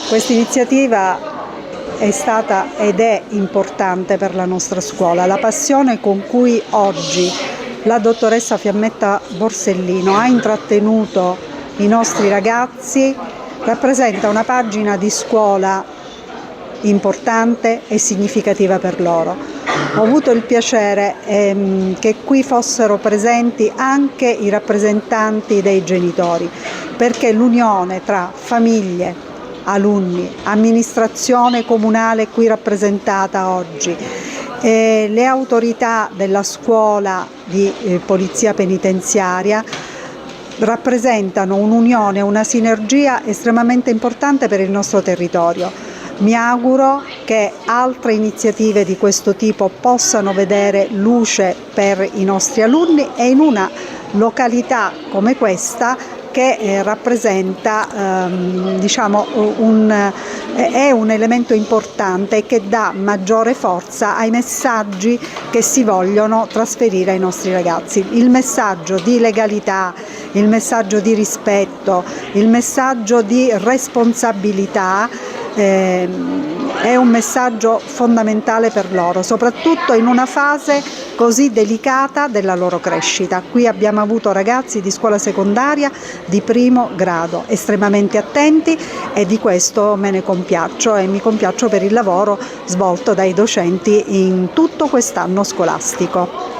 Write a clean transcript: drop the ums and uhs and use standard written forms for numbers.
Questa iniziativa è stata ed è importante per la nostra scuola. La passione con cui oggi la dottoressa Fiammetta Borsellino ha intrattenuto i nostri ragazzi rappresenta una pagina di scuola importante e significativa per loro. Ho avuto il piacere che qui fossero presenti anche i rappresentanti dei genitori, perché l'unione tra famiglie, alunni, amministrazione comunale qui rappresentata oggi, le autorità della scuola di polizia penitenziaria rappresentano un'unione, una sinergia estremamente importante per il nostro territorio. Mi auguro che altre iniziative di questo tipo possano vedere luce per i nostri alunni e in una località come questa che rappresenta è un elemento importante che dà maggiore forza ai messaggi che si vogliono trasferire ai nostri ragazzi. Il messaggio di legalità, il messaggio di rispetto, il messaggio di responsabilità è un messaggio fondamentale per loro, soprattutto in una fase così delicata della loro crescita. Qui abbiamo avuto ragazzi di scuola secondaria di primo grado, estremamente attenti, e di questo me ne compiaccio e mi compiaccio per il lavoro svolto dai docenti in tutto quest'anno scolastico.